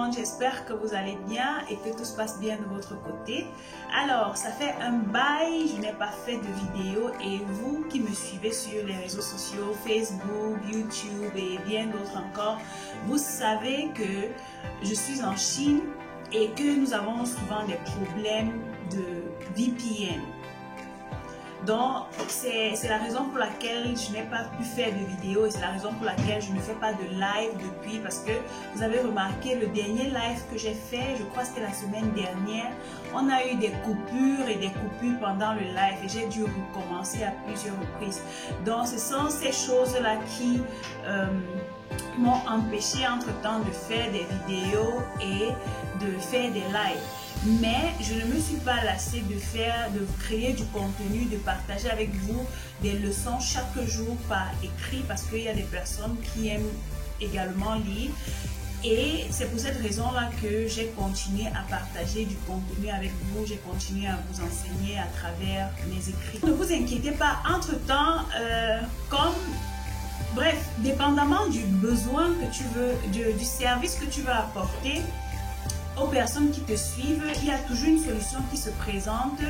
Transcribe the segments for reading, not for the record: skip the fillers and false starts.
monde, j'espère que vous allez bien et que tout se passe bien de votre côté. Alors, ça fait un bail, je n'ai pas fait de vidéo et vous qui me suivez sur les réseaux sociaux, Facebook, YouTube et bien d'autres encore, vous savez que je suis en Chine et que nous avons souvent des problèmes de VPN. Donc, c'est la raison pour laquelle je n'ai pas pu faire de vidéo et c'est la raison pour laquelle je ne fais pas de live depuis, parce que vous avez remarqué le dernier live que j'ai fait, je crois que c'était la semaine dernière, on a eu des coupures et des coupures pendant le live et j'ai dû recommencer à plusieurs reprises. Donc, ce sont ces choses-là qui m'ont empêché entre-temps de faire des vidéos et de faire des lives. Mais je ne me suis pas lassée de créer du contenu, de partager avec vous des leçons chaque jour par écrit, parce qu'il y a des personnes qui aiment également lire. Et c'est pour cette raison-là que j'ai continué à partager du contenu avec vous, j'ai continué à vous enseigner à travers mes écrits. Ne vous inquiétez pas, entre-temps, bref, dépendamment du besoin que tu veux, du service que tu veux apporter aux personnes qui te suivent, il y a toujours une solution qui se présente.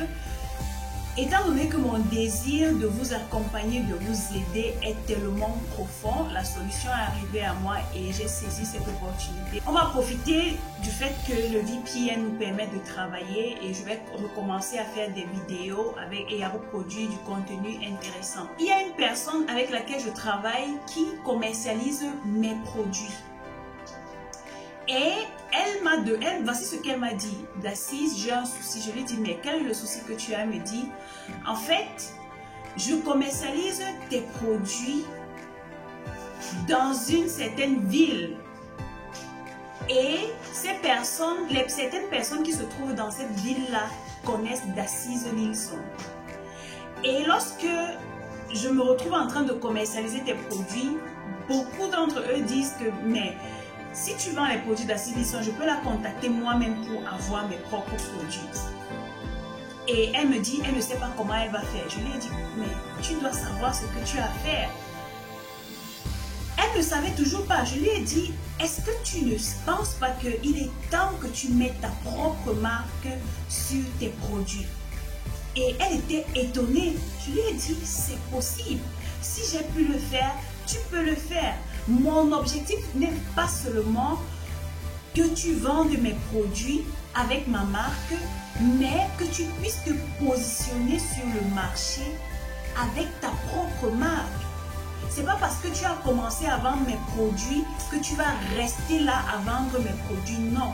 Étant donné que mon désir de vous accompagner, de vous aider est tellement profond, la solution est arrivée à moi et j'ai saisi cette opportunité. On va profiter du fait que le VPN nous permet de travailler et je vais recommencer à faire des vidéos et à vous produire du contenu intéressant. Il y a une personne avec laquelle je travaille qui commercialise mes produits. Et voici ce qu'elle m'a dit. D'assise, j'ai un souci. Je lui ai dit, mais quel est le souci que tu as? Elle me dit, en fait, je commercialise tes produits dans une certaine ville. Et certaines personnes qui se trouvent dans cette ville-là connaissent D'assise Nilsson. Et lorsque je me retrouve en train de commercialiser tes produits, beaucoup d'entre eux disent que, mais si tu vends les produits d'Assise Nilsson, je peux la contacter moi-même pour avoir mes propres produits. Et elle me dit, elle ne sait pas comment elle va faire. Je lui ai dit, mais tu dois savoir ce que tu as à faire. Elle ne savait toujours pas. Je lui ai dit, est-ce que tu ne penses pas qu'il est temps que tu mettes ta propre marque sur tes produits? Et elle était étonnée. Je lui ai dit, c'est possible. Si j'ai pu le faire, tu peux le faire. Mon objectif n'est pas seulement que tu vendes mes produits avec ma marque, mais que tu puisses te positionner sur le marché avec ta propre marque. C'est pas parce que tu as commencé à vendre mes produits que tu vas rester là à vendre mes produits. Non.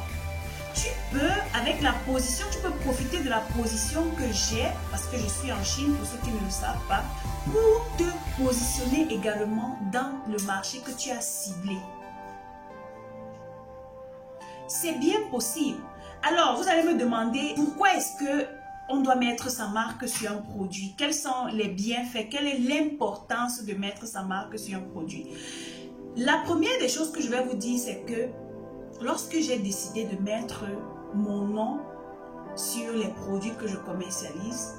Tu peux, avec la position, tu peux profiter de la position que j'ai, parce que je suis en Chine, pour ceux qui ne le savent pas, pour te positionner également dans le marché que tu as ciblé. C'est bien possible. Alors, vous allez me demander pourquoi est-ce que on doit mettre sa marque sur un produit? Quels sont les bienfaits? Quelle est l'importance de mettre sa marque sur un produit? La première des choses que je vais vous dire, c'est que lorsque j'ai décidé de mettre mon nom sur les produits que je commercialise,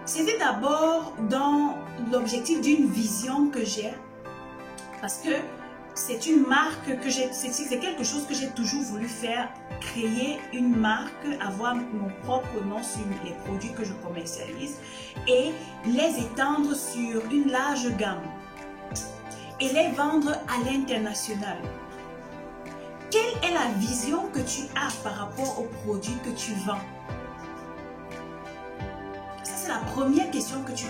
c'était d'abord dans l'objectif d'une vision que j'ai, parce que c'est une marque que c'est quelque chose que j'ai toujours voulu faire, créer une marque, avoir mon propre nom sur les produits que je commercialise et les étendre sur une large gamme et les vendre à l'international. Quelle est la vision que tu as par rapport aux produits que tu vends? Ça, c'est la première question que tu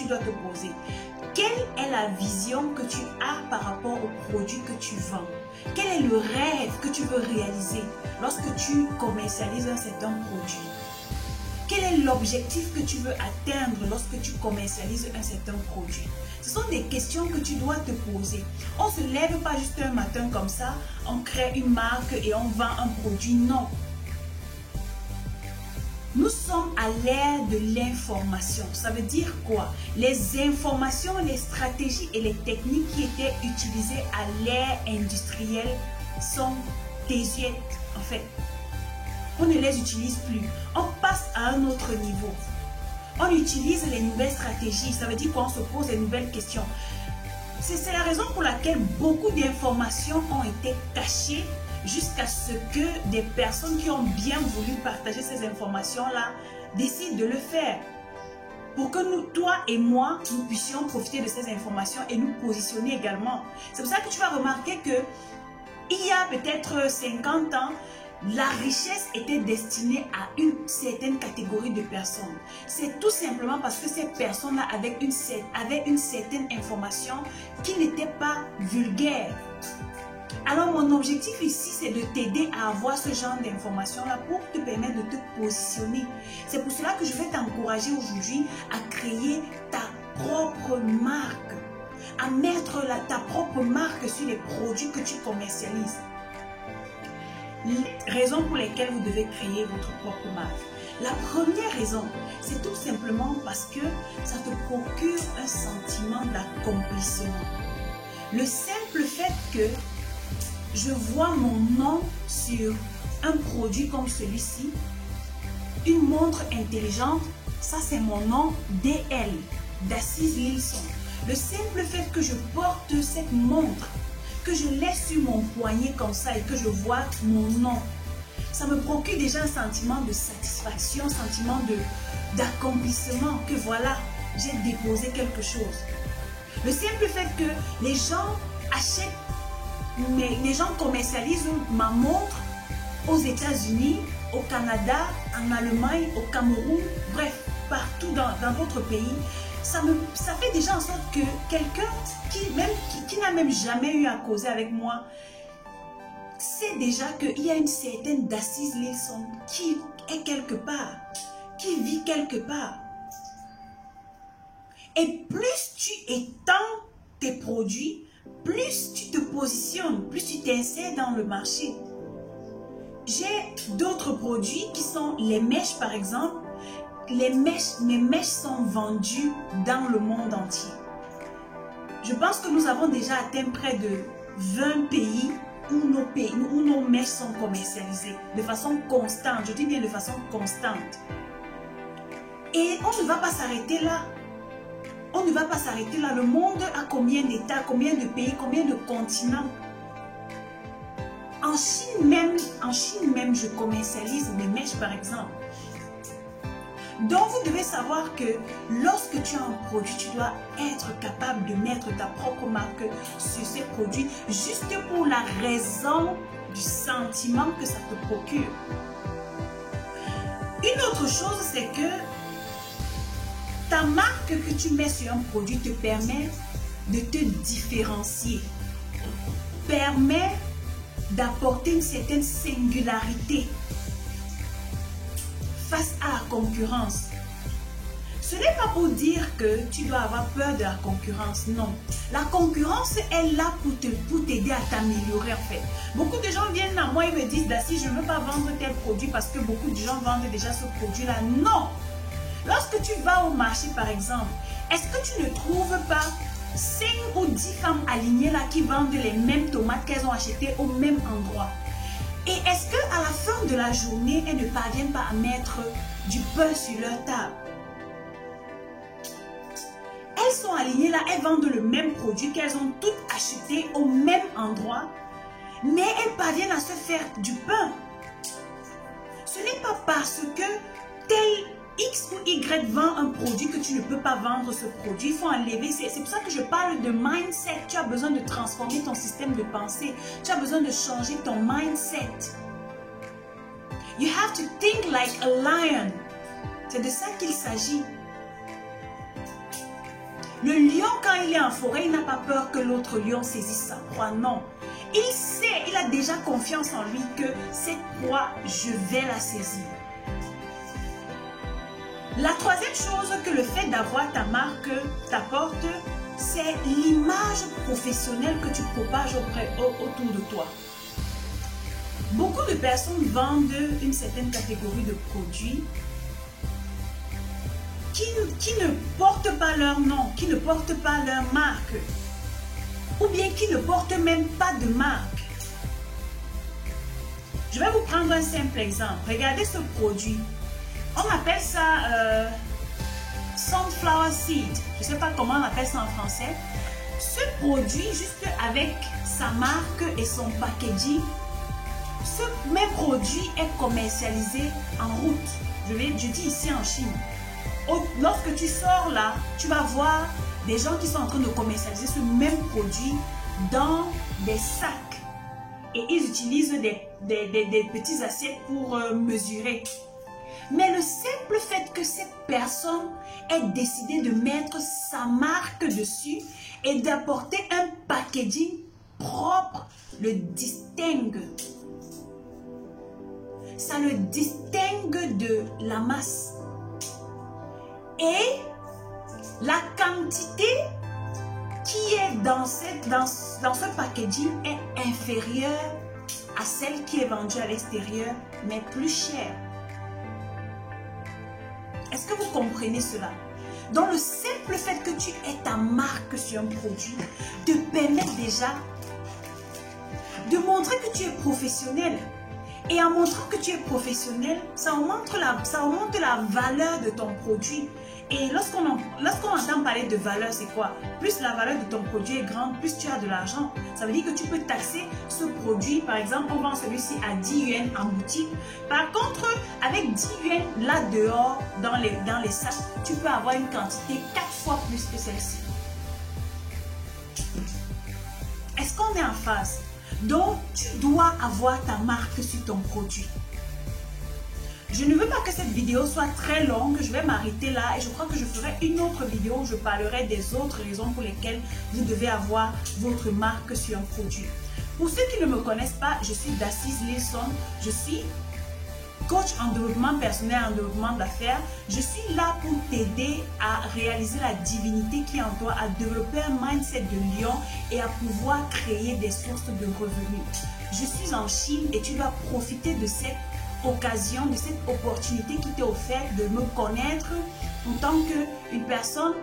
dois te poser. Quelle est la vision que tu as par rapport aux produits que tu vends? Quel est le rêve que tu veux réaliser lorsque tu commercialises un certain produit? Quel est l'objectif que tu veux atteindre lorsque tu commercialises un certain produit? Ce sont des questions que tu dois te poser. On ne se lève pas juste un matin comme ça, on crée une marque et on vend un produit. Non. Nous sommes à l'ère de l'information. Ça veut dire quoi? Les informations, les stratégies et les techniques qui étaient utilisées à l'ère industrielle sont désuètes en fait. On ne les utilise plus. On passe à un autre niveau. On utilise les nouvelles stratégies. Ça veut dire qu'on se pose des nouvelles questions. C'est la raison pour laquelle beaucoup d'informations ont été cachées jusqu'à ce que des personnes qui ont bien voulu partager ces informations-là décident de le faire. Pour que nous, toi et moi, nous puissions profiter de ces informations et nous positionner également. C'est pour ça que tu vas remarquer que il y a peut-être 50 ans, la richesse était destinée à une certaine catégorie de personnes. C'est tout simplement parce que ces personnes-là avaient une certaine information qui n'était pas vulgaire. Alors mon objectif ici, c'est de t'aider à avoir ce genre d'informations-là pour te permettre de te positionner. C'est pour cela que je vais t'encourager aujourd'hui à créer ta propre marque, à mettre ta propre marque sur les produits que tu commercialises. Les raisons pour lesquelles vous devez créer votre propre marque. La première raison, c'est tout simplement parce que ça te procure un sentiment d'accomplissement. Le simple fait que je vois mon nom sur un produit comme celui-ci, une montre intelligente, ça c'est mon nom DL, d'Assise Lilson. Le simple fait que je porte cette montre, que je laisse sur mon poignet comme ça et que je vois mon nom, ça me procure déjà un sentiment de satisfaction, un sentiment d'accomplissement, que voilà, j'ai déposé quelque chose. Le simple fait que les gens achètent, les gens commercialisent ma montre aux États-Unis, au Canada, en Allemagne, au Cameroun, bref, partout dans votre pays, ça fait déjà en sorte que quelqu'un qui n'a même jamais eu à causer avec moi, sait déjà qu'il y a une certaine d'Assise Lilson qui est quelque part, qui vit quelque part. Et plus tu étends tes produits, plus tu te positionnes, plus tu t'insères dans le marché. J'ai d'autres produits qui sont les mèches par exemple. Mes mèches sont vendues dans le monde entier. Je pense que nous avons déjà atteint près de 20 pays où nos mèches sont commercialisées de façon constante. Je dis bien de façon constante. Et on ne va pas s'arrêter là. On ne va pas s'arrêter là. Le monde a combien d'États, combien de pays, combien de continents? En Chine même, je commercialise mes mèches par exemple. Donc vous devez savoir que lorsque tu as un produit, tu dois être capable de mettre ta propre marque sur ces produits juste pour la raison du sentiment que ça te procure. Une autre chose, c'est que ta marque que tu mets sur un produit te permet de te différencier, permet d'apporter une certaine singularité face à la concurrence. Ce n'est pas pour dire que tu dois avoir peur de la concurrence, non. La concurrence est là pour t'aider à t'améliorer en fait. Beaucoup de gens viennent à moi et me disent, Daci, je ne veux pas vendre tel produit parce que beaucoup de gens vendent déjà ce produit-là. Non. Lorsque tu vas au marché par exemple, est-ce que tu ne trouves pas 5 ou 10 femmes alignées là qui vendent les mêmes tomates qu'elles ont achetées au même endroit? Et est-ce qu'à la fin de la journée, elles ne parviennent pas à mettre du pain sur leur table? Elles sont alignées là, elles vendent le même produit qu'elles ont toutes acheté au même endroit, mais elles parviennent à se faire du pain. Ce n'est pas parce que tel X ou Y vend un produit que tu ne peux pas vendre ce produit. Il faut enlever. C'est pour ça que je parle de mindset. Tu as besoin de transformer ton système de pensée. Tu as besoin de changer ton mindset. You have to think like a lion. C'est de ça qu'il s'agit. Le lion, quand il est en forêt, il n'a pas peur que l'autre lion saisisse sa proie. Non. Il sait, il a déjà confiance en lui que cette proie, je vais la saisir. La troisième chose que le fait d'avoir ta marque t'apporte, c'est l'image professionnelle que tu propages autour de toi. Beaucoup de personnes vendent une certaine catégorie de produits qui ne portent pas leur nom, qui ne portent pas leur marque, ou bien qui ne portent même pas de marque. Je vais vous prendre un simple exemple. Regardez ce produit. On appelle ça sunflower seed. Je ne sais pas comment on appelle ça en français. Ce produit, juste avec sa marque et son packaging, ce même produit est commercialisé en route. Je dis ici en Chine. Lorsque tu sors là, tu vas voir des gens qui sont en train de commercialiser ce même produit dans des sacs. Et ils utilisent des petits assiettes pour mesurer. Mais le simple fait que cette personne ait décidé de mettre sa marque dessus et d'apporter un packaging propre le distingue. Ça le distingue de la masse. Et la quantité qui est dans ce packaging est inférieure à celle qui est vendue à l'extérieur, mais plus chère. Est-ce que vous comprenez cela? Donc le simple fait que tu aies ta marque sur un produit te permet déjà de montrer que tu es professionnel. Et en montrant que tu es professionnel, ça augmente la valeur de ton produit. Et lorsqu'on entend parler de valeur, c'est quoi? Plus la valeur de ton produit est grande, plus tu as de l'argent. Ça veut dire que tu peux taxer ce produit. Par exemple, on vend celui-ci à 10 yuan en boutique. Par contre, avec 10 yuan, là dehors, dans les sacs, tu peux avoir une quantité 4 fois plus que celle-ci. Est-ce qu'on est en phase? Donc, tu dois avoir ta marque sur ton produit. Je ne veux pas que cette vidéo soit très longue, je vais m'arrêter là et je crois que je ferai une autre vidéo où je parlerai des autres raisons pour lesquelles vous devez avoir votre marque sur un produit. Pour ceux qui ne me connaissent pas, je suis Dacis Lilson, je suis coach en développement personnel et en développement d'affaires. Je suis là pour t'aider à réaliser la divinité qui est en toi, à développer un mindset de lion et à pouvoir créer des sources de revenus. Je suis en Chine et tu dois profiter de cette occasion, de cette opportunité qui t'est offerte de me connaître en tant qu'une personne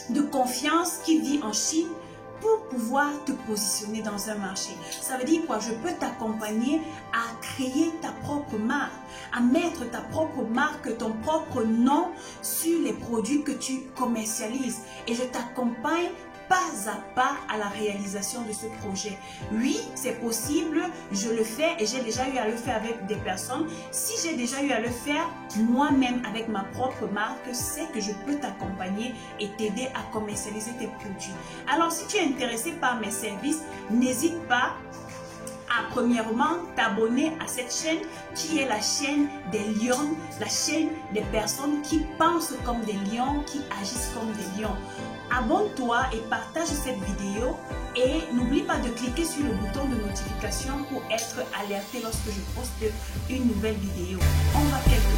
de confiance qui vit en Chine pour pouvoir te positionner dans un marché. Ça veut dire quoi? Je peux t'accompagner à créer ta propre marque, à mettre ta propre marque, ton propre nom sur les produits que tu commercialises. Et je t'accompagne pas à pas à la réalisation de ce projet. Oui, c'est possible, je le fais et j'ai déjà eu à le faire avec des personnes. Si j'ai déjà eu à le faire moi-même avec ma propre marque, c'est que je peux t'accompagner et t'aider à commercialiser tes produits. Alors, si tu es intéressé par mes services, n'hésite pas à premièrement t'abonner à cette chaîne qui est la chaîne des lions, la chaîne des personnes qui pensent comme des lions, qui agissent comme des lions. Abonne-toi et partage cette vidéo et n'oublie pas de cliquer sur le bouton de notification pour être alerté lorsque je poste une nouvelle vidéo. On va quelque